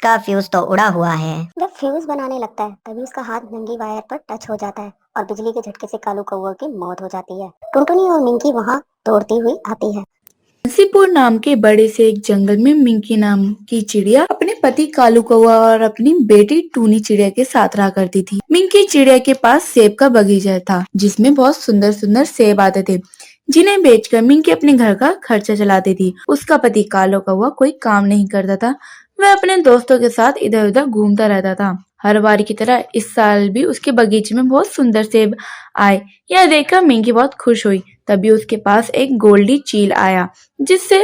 उसका फ्यूज तो उड़ा हुआ है। जब फ्यूज बनाने लगता है तभी उसका हाथ नंगी वायर पर टच हो जाता है और बिजली के झटके से कालू कौआ की मौत हो जाती है। टुनटुनी और मिंकी वहाँ दौड़ती हुई आती है। तुलसीपुर नाम के बड़े से एक जंगल में मिंकी नाम की चिड़िया अपने पति कालू कौवा और अपनी बेटी टूनी चिड़िया के साथ रहा करती थी। मिंकी चिड़िया के पास सेब का बगीचा था जिसमें बहुत सुंदर सुंदर सेब आते थे, जिन्हें बेचकर मिंकी अपने घर का खर्चा चलाती थी। उसका पति कालू कौवा कोई काम नहीं करता था, वह अपने दोस्तों के साथ इधर उधर घूमता रहता था। हर बार की तरह इस साल भी उसके बगीचे में बहुत सुंदर सेब आए। यह देखकर मिंकी बहुत खुश हुई। तभी उसके पास एक गोल्डी चील आया जिससे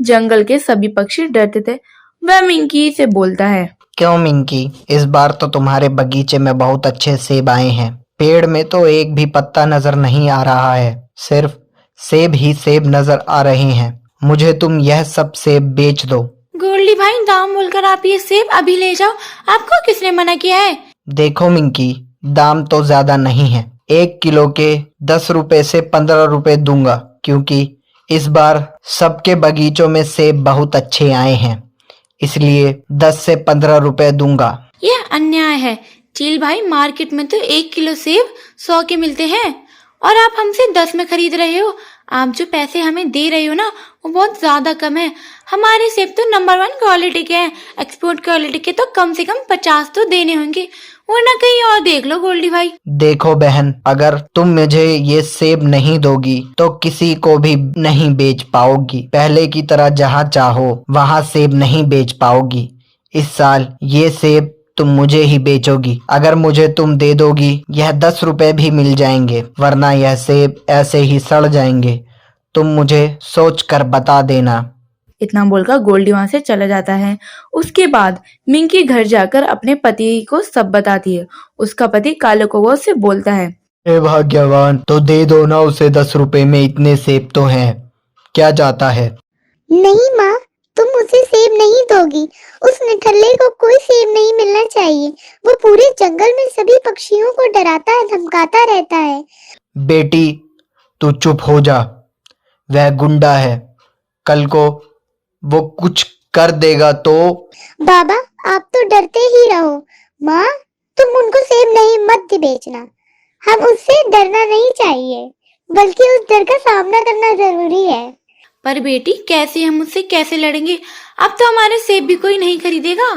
जंगल के सभी पक्षी डरते थे। वह मिंकी से बोलता है, क्यों मिंकी, इस बार तो तुम्हारे बगीचे में बहुत अच्छे सेब आए हैं। पेड़ में तो एक भी पत्ता नजर नहीं आ रहा है, सिर्फ सेब ही सेब नजर आ रहे हैं। मुझे तुम यह सब सेब बेच दो। गोल्डी भाई, दाम बोलकर आप ये सेब अभी ले जाओ, आपको किसने मना किया है? देखो मिंकी, दाम तो ज्यादा नहीं है, 1 किलो के 10 रुपए से 15 रुपए दूंगा, क्योंकि इस बार सबके बगीचों में सेब बहुत अच्छे आए हैं, इसलिए 10 से 15 रुपए दूंगा। यह अन्याय है चील भाई, मार्केट में तो 1 किलो सेब 100 के मिलते हैं और आप हमसे 10 में खरीद रहे हो। आप जो पैसे हमें दे रहे हो ना, वो बहुत ज्यादा कम है। हमारे सेब तो नंबर 1 क्वालिटी के हैं, एक्सपोर्ट क्वालिटी के तो कम से कम 50 तो देने होंगे, वरना कहीं और देख लो गोल्डी भाई। देखो बहन, अगर तुम मुझे ये सेब नहीं दोगी तो किसी को भी नहीं बेच पाओगी। पहले की तरह जहाँ चाहो वहाँ सेब नहीं बेच पाओगी। इस साल ये सेब तुम मुझे ही बेचोगी। अगर मुझे तुम दे दोगी यह 10 रुपए भी मिल जाएंगे, वरना यह सेब ऐसे ही सड़ जाएंगे। तुम मुझे सोच कर बता देना। इतना बोलकर गोल्डी वहां से चला जाता है। उसके बाद मिंकी घर जाकर अपने पति को सब बताती है। उसका पति काले कौवा से बोलता है, ए भाग्यवान, तो दे दो ना उसे 10 रुपए में, इतने सेब तो हैं। क्या जाता है? नहीं माँ, तुम उसे सेब नहीं दोगी। उस निठल्ले को कोई सेब नहीं मिलना चाहिए। वो पूरे जंगल में सभी पक्षियों को डराता है, धमकाता रहता है। बेटी, तू चुप हो जा। वह गुंडा है, कल को वो कुछ कर देगा तो। बाबा, आप तो डरते ही रहो। माँ, तुम उनको सेब नहीं मत बेचना। हम उससे डरना नहीं चाहिए, बल्कि उस डर का सामना करना जरूरी है। पर बेटी कैसे, हम उससे कैसे लड़ेंगे? अब तो हमारे सेब भी कोई नहीं खरीदेगा।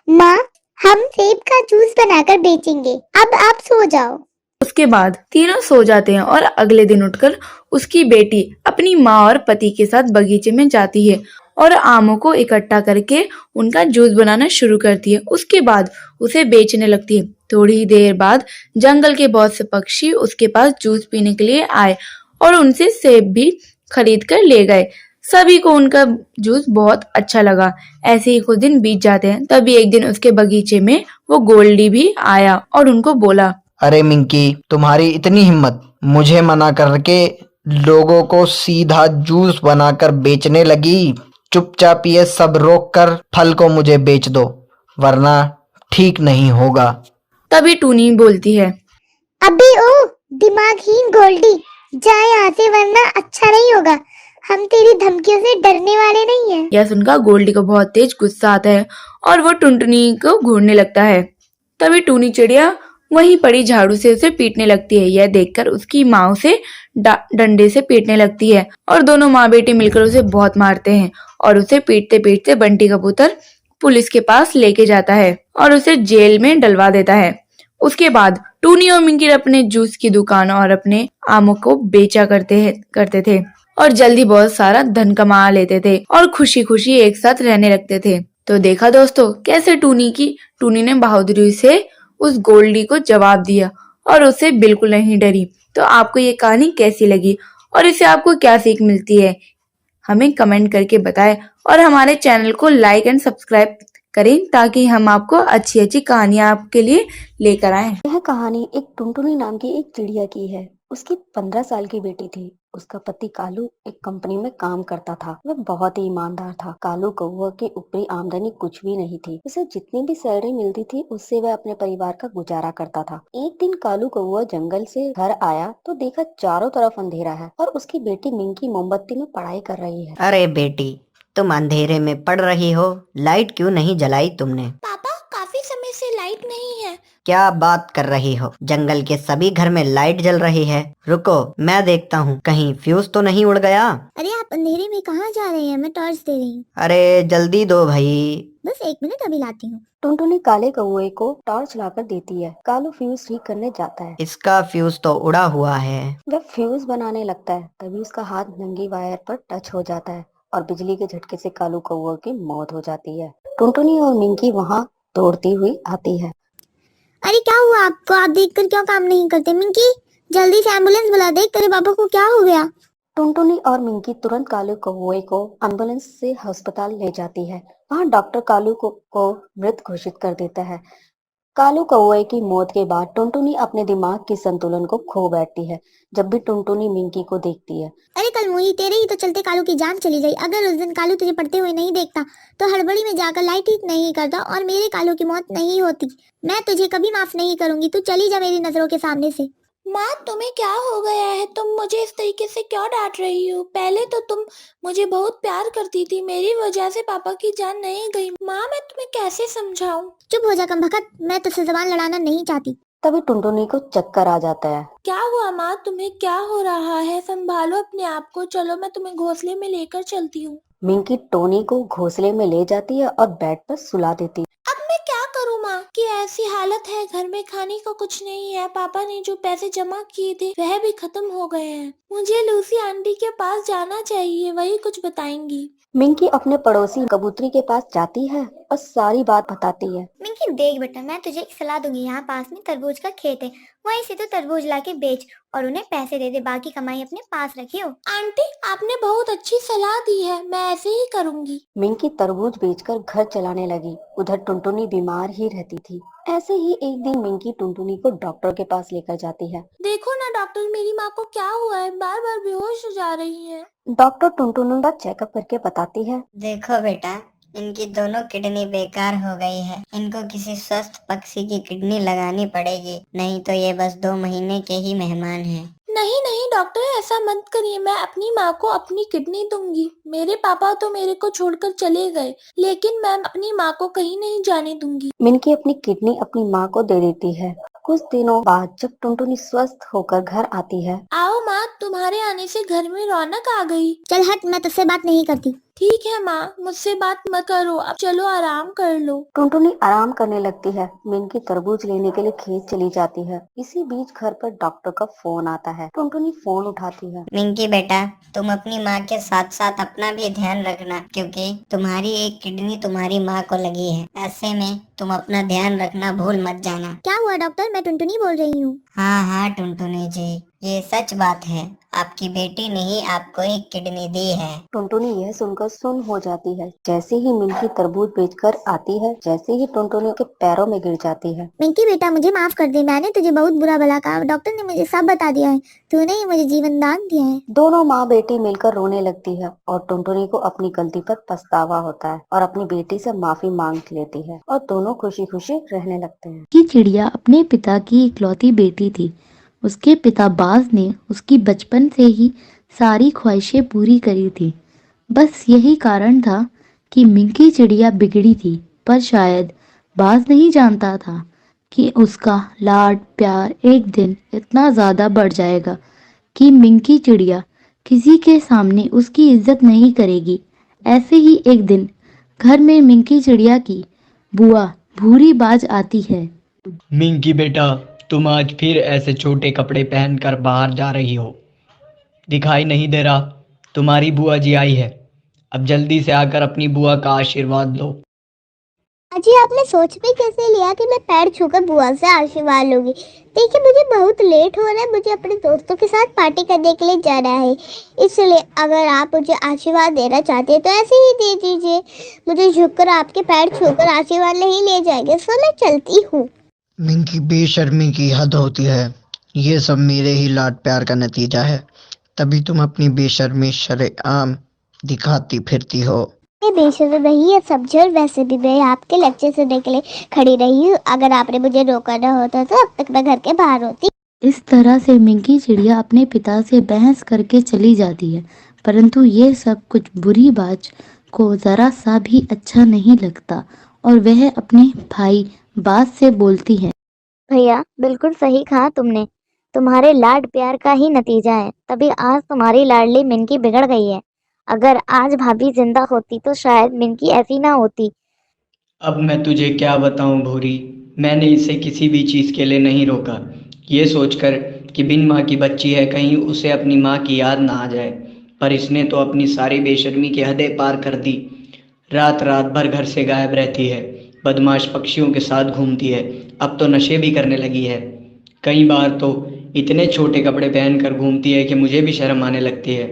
माँ, हम सेब का जूस बनाकर बेचेंगे। अब आप सो जाओ। उसके बाद तीनों सो जाते हैं और अगले दिन उठकर उसकी बेटी अपनी माँ और पति के साथ बगीचे में जाती है और आमों को इकट्ठा करके उनका जूस बनाना शुरू करती है। उसके बाद उसे बेचने लगती है। थोड़ी देर बाद जंगल के बहुत से पक्षी उसके पास जूस पीने के लिए आए और उनसे सेब भी खरीद कर ले गए। सभी को उनका जूस बहुत अच्छा लगा। ऐसे ही कुछ दिन बीत जाते हैं। तभी एक दिन उसके बगीचे में वो गोल्डी भी आया और उनको बोला, अरे मिंकी, तुम्हारी इतनी हिम्मत, मुझे मना करके लोगों को सीधा जूस बनाकर बेचने लगी। चुपचाप ये सब रोक कर फल को मुझे बेच दो, वरना ठीक नहीं होगा। तभी टूनी बोलती है, अबे ओ दिमागहीन गोल्डी, जा यहाँ से, वरना अच्छा नहीं होगा। हम तेरी धमकियों से डरने वाले नहीं हैं। यह सुनकर गोल्डी को बहुत तेज गुस्सा आता है और वो टुनटुनी को घूरने लगता है। तभी टूनी चिड़िया वहीं पड़ी झाड़ू से उसे पीटने लगती है। यह देखकर उसकी माँ उसे डंडे से पीटने लगती है और दोनों माँ बेटी मिलकर उसे बहुत मारते हैं और उसे पीटते पीटते बंटी कबूतर पुलिस के पास लेके जाता है और उसे जेल में डलवा देता है। उसके बाद टूनी और मिंकी अपने जूस की दुकान और अपने आमों को बेचा करते थे और जल्दी बहुत सारा धन कमा लेते थे और खुशी खुशी एक साथ रहने लगते थे। तो देखा दोस्तों, कैसे टूनी ने बहादुरी से उस गोल्डी को जवाब दिया और उससे बिल्कुल नहीं डरी। तो आपको ये कहानी कैसी लगी और इससे आपको क्या सीख मिलती है, हमें कमेंट करके बताएं और हमारे चैनल को लाइक एंड सब्सक्राइब करें ताकि हम आपको अच्छी अच्छी कहानियां आपके लिए लेकर आएं। यह कहानी एक टुनटुनी नाम की एक चिड़िया की है। उसकी 15 साल की बेटी थी। उसका पति कालू एक कंपनी में काम करता था। वह बहुत ही ईमानदार था। कालू कौवा की ऊपरी आमदनी कुछ भी नहीं थी। उसे जितनी भी सैलरी मिलती थी उससे वह अपने परिवार का गुजारा करता था। एक दिन कालू कौवा जंगल से घर आया तो देखा चारों तरफ अंधेरा है और उसकी बेटी मिंकी मोमबत्ती में पढ़ाई कर रही है। अरे बेटी, तुम अंधेरे में पड़ रही हो, लाइट क्यों नहीं जलाई तुमने? पापा काफी समय से लाइट नहीं है। क्या बात कर रही हो? जंगल के सभी घर में लाइट जल रही है। रुको, मैं देखता हूँ, कहीं फ्यूज तो नहीं उड़ गया। अरे आप अंधेरे में कहाँ जा रहे हैं? मैं टॉर्च दे रही हूँ। अरे जल्दी दो भाई। बस 1 मिनट, अभी लाती हूँ। टुनटुनी काले कौवे को टॉर्च लाकर देती है। कालू फ्यूज ठीक करने जाता है। इसका फ्यूज तो उड़ा हुआ है। वह फ्यूज बनाने लगता है, तभी उसका हाथ नंगी वायर पर टच हो जाता है और बिजली के झटके से कालू कौवे की मौत हो जाती है। टुनटुनी और मिंकी वहाँ दौड़ती हुई आती है। अरे क्या हुआ आपको? आप देखकर क्यों काम नहीं करते? मिंकी जल्दी से एम्बुलेंस बुला दे, तेरे पापा को क्या हो गया? टुनटुनी और मिंकी तुरंत कालू कौवे को एम्बुलेंस से अस्पताल ले जाती है। वहाँ डॉक्टर कालू को मृत घोषित कर देता है। कालू कौवे की मौत के बाद टुनटुनी अपने दिमाग के संतुलन को खो बैठती है। जब भी टुनटुनी मिंकी को देखती है। अरे कल मोही, तेरे ही तो चलते कालू की जान चली गई। अगर उस दिन कालू तुझे पढ़ते हुए नहीं देखता तो हड़बड़ी में जाकर लाइट ठीक नहीं करता और मेरे कालू की मौत नहीं होती। मैं तुझे कभी माफ नहीं करूंगी। तू चली जा मेरी नजरों के सामने से। माँ तुम्हें क्या हो गया है? तुम मुझे इस तरीके से क्यों डांट रही हो? पहले तो तुम मुझे बहुत प्यार करती थी, मेरी वजह से पापा की जान नहीं गई। माँ मैं तुम्हें कैसे समझाऊं? चुप हो जा कमबख्त, मैं तुझसे जबान लड़ाना नहीं चाहती। तभी टुनटुनी को चक्कर आ जाता है। क्या हुआ माँ? तुम्हें क्या हो रहा है? संभालो अपने आप को। चलो मैं तुम्हें घोंसले में लेकर चलती हूँ। मिंकी टोनी को घोंसले में ले जाती है और बेड पर सुला देती है। अब मैं क्या करूँ माँ कि ऐसी हालत है, घर में खाने को कुछ नहीं है। पापा ने जो पैसे जमा किए थे वह भी खत्म हो गए हैं। मुझे लूसी आंटी के पास जाना चाहिए, वही कुछ बताएंगी। मिंकी अपने पड़ोसी कबूतरी के पास जाती है और सारी बात बताती है। मिंकी देख बेटा, मैं तुझे एक सलाह दूंगी। यहाँ पास में तरबूज का खेत है, वहीं से तो तरबूज लाके बेच और उन्हें पैसे दे दे। बाकी कमाई अपने पास रखियो। आंटी आपने बहुत अच्छी सलाह दी है, मैं ऐसे ही करूँगी। मिंकी तरबूज बेचकर घर चलाने लगी। उधर टुनटुनी बीमार ही रहती थी। ऐसे ही एक दिन मिंकी टुनटुनी को डॉक्टर के पास लेकर जाती है। देखो ना डॉक्टर, मेरी माँ को क्या हुआ है? बार बार बेहोश हो जा रही है। डॉक्टर टुनटुनी का चेकअप करके बताती है। देखो बेटा, इनकी दोनों किडनी बेकार हो गई है। इनको किसी स्वस्थ पक्षी की किडनी लगानी पड़ेगी, नहीं तो ये बस 2 महीने के ही मेहमान हैं। नहीं नहीं डॉक्टर, ऐसा मत करिए। मैं अपनी माँ को अपनी किडनी दूंगी। मेरे पापा तो मेरे को छोड़कर चले गए, लेकिन मैं अपनी माँ को कहीं नहीं जाने दूंगी। मिंकी अपनी किडनी अपनी माँ को दे देती है। कुछ दिनों बाद जब टुनटुनी स्वस्थ होकर घर आती है। आओ माँ, तुम्हारे आने से घर में रौनक आ गई। चल हट, मैं तुझसे बात नहीं करती। ठीक है माँ, मुझसे बात मत करो। अब चलो आराम कर लो। टुनटुनी आराम करने लगती है। मिंकी तरबूज लेने के लिए खेत चली जाती है। इसी बीच घर पर डॉक्टर का फोन आता है। टुनटुनी फोन उठाती है। मिंकी बेटा, तुम अपनी माँ के साथ साथ अपना भी ध्यान रखना, क्योंकि तुम्हारी एक किडनी तुम्हारी माँ को लगी है। ऐसे में तुम अपना ध्यान रखना भूल मत जाना। क्या हुआ डॉक्टर? मैं टुनटुनी बोल रही हूँ। हाँ हाँ टुनटुनी जी, ये सच बात है। आपकी बेटी ने ही आपको एक किडनी दी है। टुनटुनी यह सुनकर सुन हो जाती है। जैसे ही मिंकी तरबूज बेचकर आती है, जैसे ही टुनटुनी के पैरों में गिर जाती है। मिंकी बेटा, मुझे माफ कर दे। मैंने तुझे बहुत बुरा भला कहा। डॉक्टर ने मुझे सब बता दिया है। तूने ही मुझे जीवन दान दिया है। दोनों माँ बेटी मिलकर रोने लगती है और टुनटुनी को अपनी गलती पर पछतावा होता है और अपनी बेटी से माफी मांग लेती है और दोनों खुशी खुशी रहने लगते हैं। की चिड़िया अपने पिता की इकलौती बेटी थी। उसके पिता बाज ने उसकी बचपन से ही सारी ख्वाहिशें पूरी करी थी। बस यही कारण था कि मिंकी चिड़िया बिगड़ी थी, पर शायद बाज नहीं जानता था कि उसका लाड प्यार एक दिन इतना ज़्यादा बढ़ जाएगा कि मिंकी चिड़िया किसी के सामने उसकी इज्जत नहीं करेगी। ऐसे ही एक दिन घर में मिंकी चिड़िया की बुआ भूरी बाज आती है। मिंकी बेटा, तुम आज फिर ऐसे छोटे कपड़े पहनकर बाहर जा रही हो, दिखाई नहीं दे रहा? तुम्हारी बुआ जी आई है, अब जल्दी से आकर अपनी बुआ का आशीर्वाद लो। अजी आपने सोच भी कैसे लिया कि मैं पैर छूकर बुआ से आशीर्वाद लूंगी? देखिए मुझे बहुत लेट हो रहा है, मुझे अपने दोस्तों के साथ पार्टी करने के लिए जाना है। इसलिए अगर आप मुझे आशीर्वाद देना चाहते हैं तो ऐसे ही दे दीजिए। मुझे झुककर आपके पैर छूकर आशीर्वाद नहीं ले जाएंगे, सो मैं चलती हूँ। मिंकी, बेशर्मी की हद होती है। ये सब मेरे ही लाड प्यार का नतीजा है, तभी तुम अपनी बेशर्मी शरेआम दिखाती फिरती हो। मैं बेशर्म नहीं है समझे, और वैसे भी मैं आपके लेक्चर सुनने के लिए खड़ी रही हूँ। अगर आपने मुझे रोका ना होता तो अब तक मैं घर के बाहर होती। इस तरह से मिंकी चिड़िया अपने पिता से बहस करके चली जाती है, परंतु ये सब कुछ बुरी बात को ज़रा सा भी अच्छा नहीं लगता और वह अपने भाई बाज से बोलती है। भैया बिल्कुल सही कहा तुमने। तुम्हारे लाड प्यार का ही नतीजा है, तभी आज तुम्हारी लाडली मिनकी बिगड़ गई है। अगर आज भाभी जिंदा होती तो शायद मिनकी ऐसी ना होती। अब मैं तुझे क्या बताऊं भूरी, मैंने इसे किसी भी चीज़ के लिए नहीं रोका, ये सोचकर कि बिन माँ की बच्ची है, कहीं उसे अपनी माँ की याद ना आ जाए। पर इसने तो अपनी सारी बेशर्मी की हदें पार कर दी। रात रात भर घर से गायब रहती है, बदमाश पक्षियों के साथ घूमती है, अब तो नशे भी करने लगी है। कई बार तो इतने छोटे कपड़े पहनकर घूमती है कि मुझे भी शर्म आने लगती है।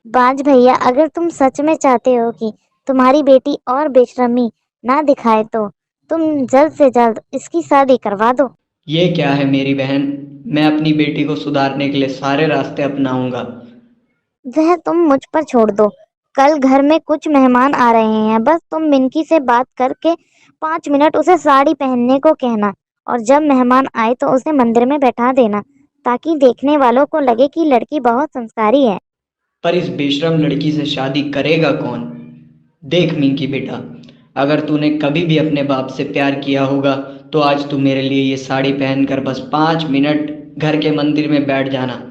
बाज भैया, अगर तुम सच में चाहते हो कि तुम्हारी बेटी और बेशर्मी ना दिखाए तो तुम जल्द से जल्द इसकी शादी करवा दो। ये क्या है मेरी बहन, मैं अपनी बेटी को सुधारने के लिए सारे रास्ते अपनाऊंगा। वह तुम मुझ पर छोड़ दो। कल घर में कुछ मेहमान आ रहे हैं, बस तुम मिनकी से बात करके 5 मिनट उसे साड़ी पहनने को कहना, और जब मेहमान आए तो उसे मंदिर में बैठा देना, ताकि देखने वालों को लगे कि लड़की बहुत संस्कारी है। पर इस बेशरम लड़की से शादी करेगा कौन? देख मिंकी बेटा, अगर तूने कभी भी अपने बाप से प्यार किया होगा तो आज तू मेरे लिए ये साड़ी पहनकर बस 5 मिनट घर के मंदिर में बैठ जाना।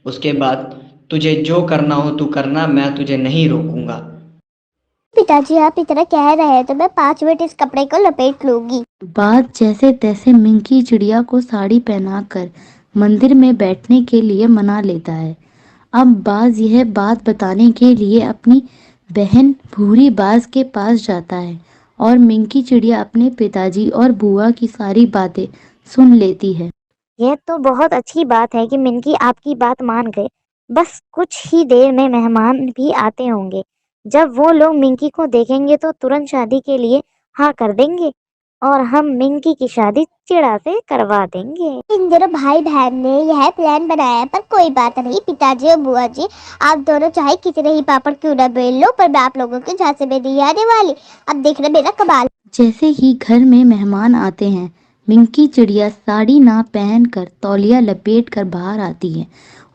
उसके बाद तुझे जो करना हो तू करना, मैं तुझे नहीं रोकूंगा। पिताजी आप इतना कह रहे हैं तो मैं 5 मिनट इस कपड़े को लपेट लूंगी। बाज जैसे तैसे मिंकी चिड़िया को साड़ी पहनाकर मंदिर में बैठने के लिए मना लेता है। अब बाज यह बात बताने के लिए अपनी बहन भूरी बाज के पास जाता है और मिंकी चिड़िया अपने पिताजी और बुआ की सारी बातें सुन लेती है। यह तो बहुत अच्छी बात है कि मिनकी आपकी बात मान गए। बस कुछ ही देर में मेहमान भी आते होंगे। जब वो लोग मिंकी को देखेंगे तो तुरंत शादी के लिए हाँ कर देंगे और हम मिंकी की शादी चिड़ा से करवा देंगे। इन दोनों भाई बहन ने यह प्लान बनाया है, पर कोई बात नहीं पिताजी और बुआ जी, आप दोनों चाहे कितने ही पापड़ क्यों ना बेल लो, पर मैं आप लोगों के झांसे में नहीं आने वाली। अब देखना मेरा कमाल। जैसे ही घर में मेहमान आते हैं, मिंकी चिड़िया साड़ी ना पहनकर तौलिया लपेटकर बाहर आती है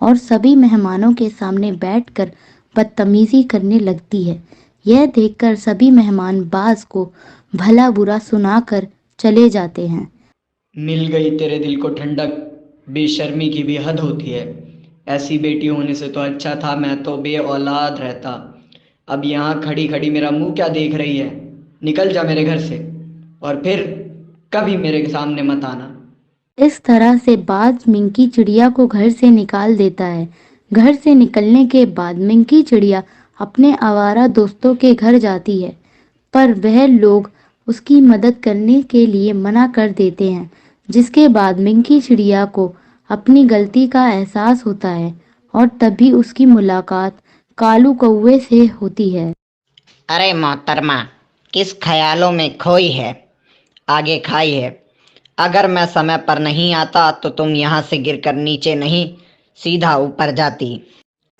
और सभी मेहमानों के सामने बैठकर बदतमीजी करने लगती है। यह देखकर सभी मेहमान बाज को भला बुरा सुनाकर चले जाते हैं। मिल गई तेरे दिल को ठंडक, बेशर्मी की भी हद होती है। ऐसी बेटी होने से तो अच्छा था मैं तो बे औलाद रहता। अब यहाँ खड़ी खड़ी मेरा मुंह क्या देख रही है? निकल जा मेरे घर से, और फिर कभी मेरे सामने मत आना। इस तरह से बाज मिंकी चिड़िया को घर से निकाल देता है। घर से निकलने के बाद मिंकी चिड़िया अपने आवारा दोस्तों के घर जाती है, पर वह लोग उसकी मदद करने के लिए मना कर देते हैं, जिसके बाद मिंकी चिड़िया को अपनी गलती का एहसास होता है और तभी उसकी मुलाकात कालू कौवे से होती है। अरे मोहतरमा, किस ख्यालों में खोई है? आगे खाई है। अगर मैं समय पर नहीं आता तो तुम यहाँ से गिरकर नीचे नहीं, सीधा ऊपर जाती।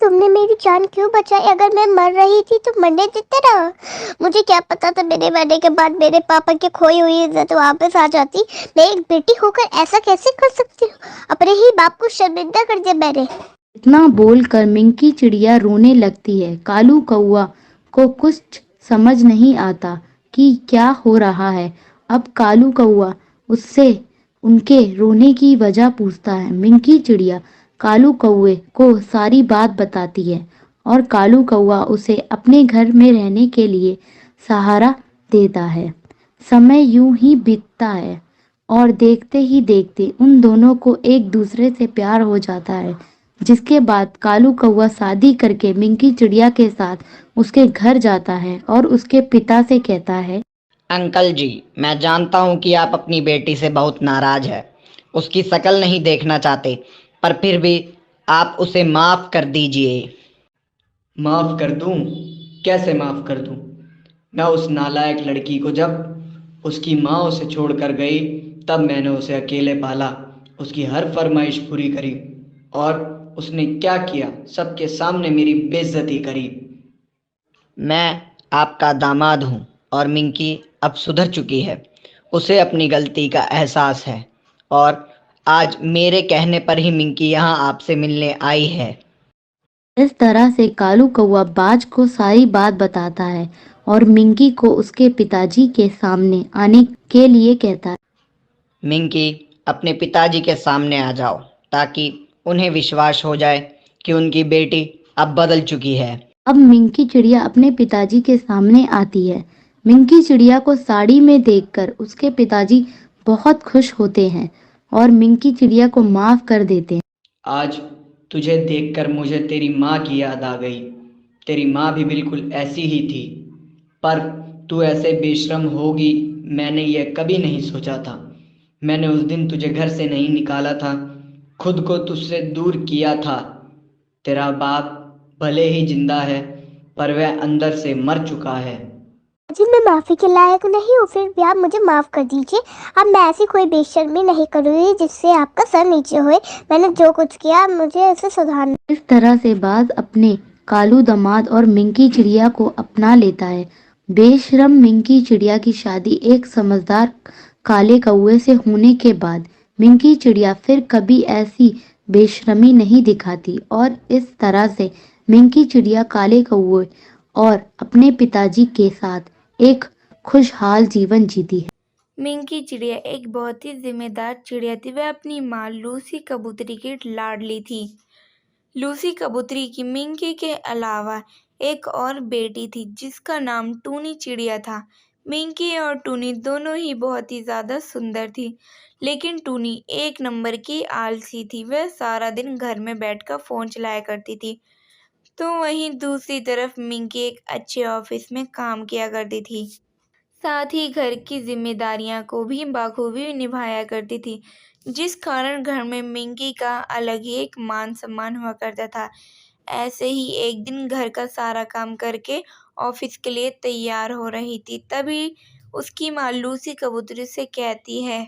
तुमने मेरी जान क्यों बचाई? अगर मैं मर रही थी तो मरने देते रहो। मुझे क्या पता था मेरे मरने के बाद मेरे पापा की खोई हुई इज्जत वापस आ जाती। मैं एक बेटी होकर ऐसा कैसे कर सकती हूँ? अपने ही बाप को शर्मिंदा कर दिया मैंने। इतना बोलकर मिंकी चिड़िया रोने लगती है। कालू कौवा को कुछ समझ नहीं आता कि क्या हो रहा है। अब कालू कौवा उससे उनके रोने की वजह पूछता है। मिंकी चिड़िया कालू कौवे को सारी बात बताती है और कालू कौवा उसे अपने घर में रहने के लिए सहारा देता है। समय यूं ही बीतता है और देखते ही देखते उन दोनों को एक दूसरे से प्यार हो जाता है, जिसके बाद कालू कौवा शादी करके मिंकी चिड़िया के साथ उसके घर जाता है और उसके पिता से कहता है, अंकल जी, मैं जानता हूँ कि आप अपनी बेटी से बहुत नाराज है, उसकी शक्ल नहीं देखना चाहते, पर फिर भी आप उसे माफ कर दीजिए। माफ़ कर दूँ? कैसे माफ़ कर दूँ? मैं उस नालायक लड़की को जब उसकी माँ उसे छोड़कर गई तब मैंने उसे अकेले पाला, उसकी हर फरमाइश पूरी करी, और उसने क्या किया? सबके सामने मेरी बेइज्जती करी। मैं आपका दामाद हूँ और मिंकी अब सुधर चुकी है। उसे अपनी गलती का एहसास है और आज मेरे कहने पर ही मिंकी यहाँ आपसे मिलने आई है। इस तरह से कालू कौआ बाज को सारी बात बताता है और मिंकी को उसके पिताजी के सामने आने के लिए कहता है। मिंकी, अपने पिताजी के सामने आ जाओ ताकि उन्हें विश्वास हो जाए कि उनकी बेटी अब बदल चुकी है। अब मिंकी चिड़िया अपने पिताजी के सामने आती है। मिंकी चिड़िया को साड़ी में देखकर उसके पिताजी बहुत खुश होते हैं और मिंकी चिड़िया को माफ कर देते हैं। आज तुझे देखकर मुझे तेरी माँ की याद आ गई। तेरी माँ भी बिल्कुल ऐसी ही थी, पर तू ऐसे बेशर्म होगी मैंने यह कभी नहीं सोचा था। मैंने उस दिन तुझे घर से नहीं निकाला था, खुद को तुझसे दूर किया था। तेरा बाप भले ही जिंदा है, पर वह अंदर से मर चुका है। जी मैं माफ़ी के लायक नहीं हूँ, फिर भी आप मुझे माफ़ कर दीजिए। अब मैं ऐसी कोई बेशर्मी नहीं करूँगी जिससे आपका सर नीचे होए। मैंने जो कुछ किया मुझे ऐसे सुधारना। इस तरह से बाज अपने कालू दामाद और मिंकी चिड़िया को अपना लेता है। बेशरम मिंकी चिड़िया की शादी एक समझदार काले कौवे से होने के बाद मिंकी चिड़िया फिर कभी ऐसी बेशर्मी नहीं दिखाती और इस तरह से मिंकी चिड़िया काले कौवे और अपने पिताजी के साथ एक खुशहाल जीवन जीती है। मिंकी चिड़िया एक बहुत ही जिम्मेदार चिड़िया थी। वह अपनी माँ लूसी कबूतरी की लाडली थी। लूसी कबूतरी की मिंकी के अलावा एक और बेटी थी जिसका नाम टूनी चिड़िया था। मिंकी और टूनी दोनों ही बहुत ही ज़्यादा सुंदर थी, लेकिन टूनी एक नंबर की आलसी थी। वह सारा दिन घर में बैठकर फ़ोन चलाया करती थी, तो वहीं दूसरी तरफ मिंकी एक अच्छे ऑफिस में काम किया करती थी। साथ ही घर की जिम्मेदारियां को भी बखूबी निभाया करती थी, जिस कारण घर में मिंकी का अलग ही एक मान सम्मान हुआ करता था। ऐसे ही एक दिन घर का सारा काम करके ऑफिस के लिए तैयार हो रही थी, तभी उसकी माँ लूसी कबूतरी से कहती है,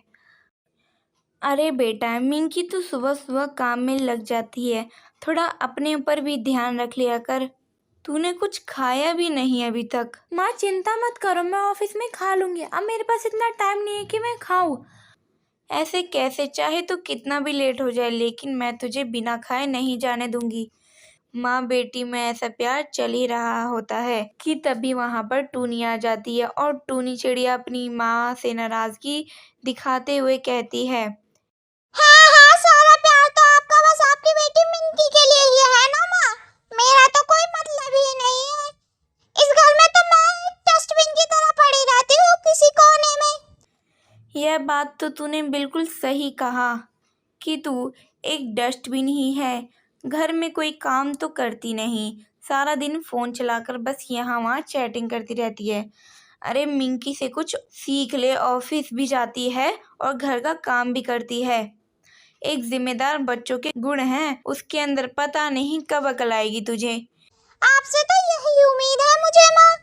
अरे बेटा, मिंकी तो सुबह सुबह काम में लग जाती है, थोड़ा अपने ऊपर भी ध्यान रख लिया कर। तूने कुछ खाया भी नहीं अभी तक। माँ चिंता मत करो, मैं ऑफिस में खा लूंगी। अब मेरे पास इतना टाइम नहीं है कि मैं खाऊं। ऐसे कैसे? चाहे तो कितना भी लेट हो जाए, लेकिन मैं तुझे बिना खाए नहीं जाने दूंगी। माँ बेटी में ऐसा प्यार चल ही रहा होता है कि तभी वहां पर टूनी आ जाती है और टूनी चिड़िया अपनी माँ से नाराजगी दिखाते हुए कहती है, हाँ हाँ, सारा प्यार तो आपका बस आपकी बेटी मिंकी के लिए ही है ना माँ। मेरा तो कोई मतलब ही नहीं है। इस घर में तो मैं एक डस्टबिन की तरह पड़ी रहती हूँ किसी कोने में। यह बात तो तूने बिल्कुल सही कहा कि तू एक डस्टबिन ही है। घर में कोई काम तो करती नहीं, सारा दिन फोन चलाकर बस यहाँ वहाँ चैटिंग करती रहती है। अरे मिंकी से कुछ सीख ले, ऑफिस भी जाती है और घर का काम भी करती है। एक जिम्मेदार बच्चों के गुण हैं उसके अंदर, पता नहीं कब अकल आएगी तुझे। आपसे तो यही उम्मीद है मुझे माँ।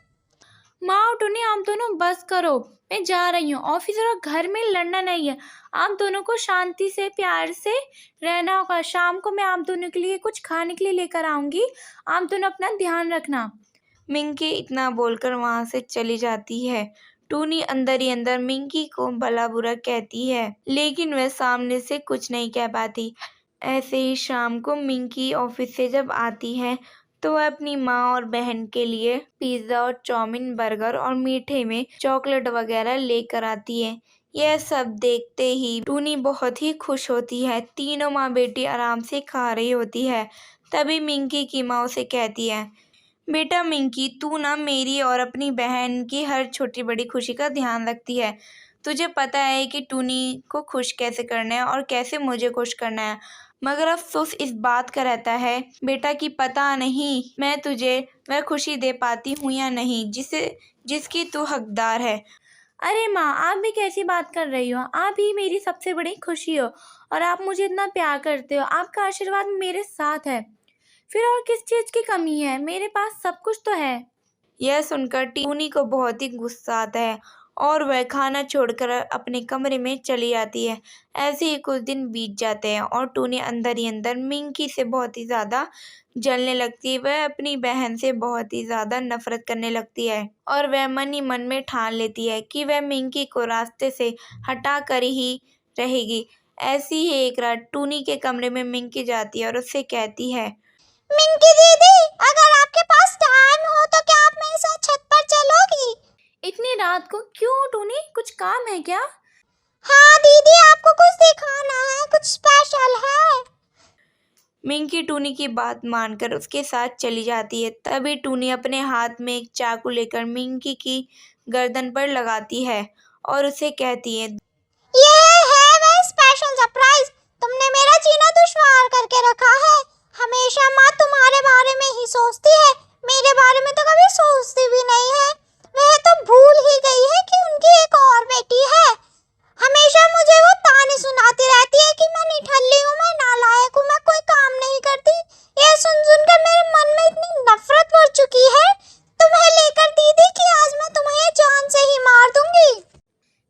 माँ और टूनी, आप दोनों बस करो, मैं जा रही हूँ। ऑफिस और घर में लड़ना नहीं है। आप दोनों को शांति से प्यार से रहना होगा। शाम को मैं आप दोनों के लिए कुछ खाने के लिए लेकर आऊंगी। आप दोनों अपना ध्यान रखना। मिंकी इतना बोलकर वहां से चली जाती है। टूनी अंदर ही अंदर मिंकी को भला बुरा कहती है, लेकिन वह सामने से कुछ नहीं कह पाती। ऐसे ही शाम को मिंकी ऑफिस से जब आती है तो वह अपनी माँ और बहन के लिए पिज्ज़ा और चाउमीन, बर्गर और मीठे में चॉकलेट वगैरह लेकर आती है। यह सब देखते ही टूनी बहुत ही खुश होती है। तीनों माँ बेटी आराम से खा रही होती है। तभी मिंकी की माँ उसे कहती है, बेटा मिंकी, तू ना मेरी और अपनी बहन की हर छोटी बड़ी खुशी का ध्यान रखती है। तुझे पता है कि टूनी को खुश कैसे करना है और कैसे मुझे खुश करना है, मगर अफसोस इस बात का रहता है बेटा कि पता नहीं मैं तुझे वह खुशी दे पाती हूँ या नहीं जिसकी तू हकदार है। अरे माँ, आप भी कैसी बात कर रही हो? आप ही मेरी सबसे बड़ी खुशी हो और आप मुझे इतना प्यार करते हो। आपका आशीर्वाद मेरे साथ है, फिर और किस चीज़ की कमी है? मेरे पास सब कुछ तो है। यह सुनकर टूनी को बहुत ही गुस्सा आता है और वह खाना छोड़कर अपने कमरे में चली जाती है। ऐसे ही कुछ दिन बीत जाते हैं और टूनी अंदर ही अंदर मिंकी से बहुत ही ज़्यादा जलने लगती है। वह अपनी बहन से बहुत ही ज़्यादा नफरत करने लगती है और वह मन ही मन में ठान लेती है कि वह मिंकी को रास्ते से हटा कर ही रहेगी। ऐसी ही एक रात टूनी के कमरे में मिंकी जाती है और उससे कहती है, मिंकी दीदी, अगर आपके पास टाइम हो तो क्या आप मेरे साथ छत पर चलोगी? इतनी रात को क्यों टूनी, कुछ काम है क्या? हाँ दीदी, आपको कुछ दिखाना है, कुछ स्पेशल है। मिंकी टूनी की बात मानकर उसके साथ चली जाती है। तभी टूनी अपने हाथ में एक चाकू लेकर मिंकी की गर्दन पर लगाती है और उसे कहती है, ये है वह स्पेशल सरप्राइज, तुमने मेरा जीना दुश्वार करके रखा है। हमेशा माँ तुम्हारे बारे में ही सोचती है, मेरे बारे में तो कभी सोचती भी नहीं है। वह तो भूल ही गई है कि उनकी एक और बेटी है। हमेशा मुझे वो ताने सुनाती रहती है कि मैं निठल्ली हूँ, मैं नालायक हूँ, मैं कोई काम नहीं करती। ये सुन सुनकर मेरे मन में इतनी नफरत भर चुकी है तुम्हें लेकर दीदी कि आज मैं तुम्हें जान से ही मार दूंगी।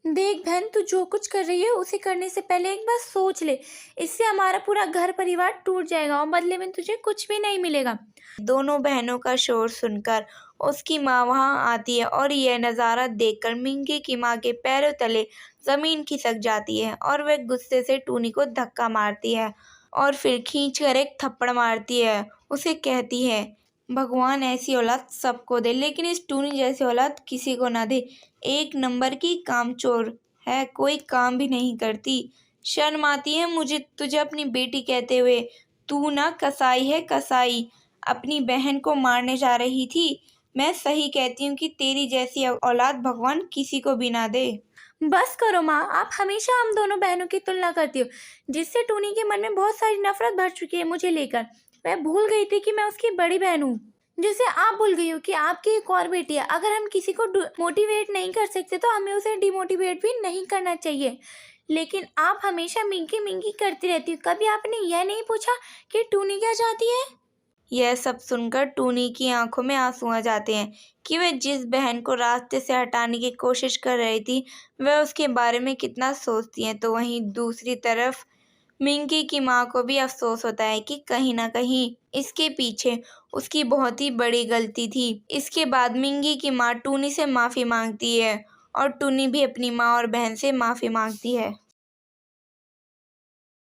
देख बहन, तू जो कुछ कर रही है उसे करने से पहले एक बार सोच ले, इससे हमारा पूरा घर परिवार टूट जाएगा और बदले में तुझे कुछ भी नहीं मिलेगा। दोनों बहनों का शोर सुनकर उसकी माँ वहां आती है और यह नज़ारा देखकर मिंकी की माँ के पैरों तले जमीन खिसक जाती है और वह गुस्से से टूनी को धक्का मारती है और फिर खींचकर एक थप्पड़ मारती है। उसे कहती है, भगवान ऐसी औलाद सबको दे, लेकिन इस टूनी जैसी औलाद किसी को ना दे। एक नंबर की कामचोर है, कोई काम भी नहीं करती। शर्म आती है मुझे तुझे अपनी बेटी कहते हुए। तू ना कसाई है, कसाई। अपनी बहन को मारने जा रही थी। मैं सही कहती हूँ कि तेरी जैसी औलाद भगवान किसी को भी ना दे। बस करो माँ, आप हमेशा हम दोनों बहनों की तुलना करती हो, जिससे टूनी के मन में बहुत सारी नफरत भर चुकी है मुझे लेकर। वह भूल गई थी कि मैं उसकी बड़ी बहन हूँ, जैसे आप भूल गई हो कि आपकी एक और बेटी है। अगर हम किसी को मोटिवेट नहीं कर सकते तो हमें उसे डिमोटिवेट भी नहीं करना चाहिए, लेकिन आप हमेशा मिंकी मिंकी करती रहती हो। कभी आपने यह नहीं पूछा कि टूनी क्या चाहती है? यह सब सुनकर टूनी की आंखों में आंसू आ जाते हैं कि वह जिस बहन को रास्ते से हटाने की कोशिश कर रही थी वह उसके बारे में कितना सोचती है। तो वहीं दूसरी तरफ मिंकी की माँ को भी अफसोस होता है कि कहीं ना कहीं इसके पीछे उसकी बहुत ही बड़ी गलती थी। इसके बाद मिंकी की माँ टूनी से माफ़ी मांगती है और टूनी भी अपनी माँ और बहन से माफ़ी मांगती है।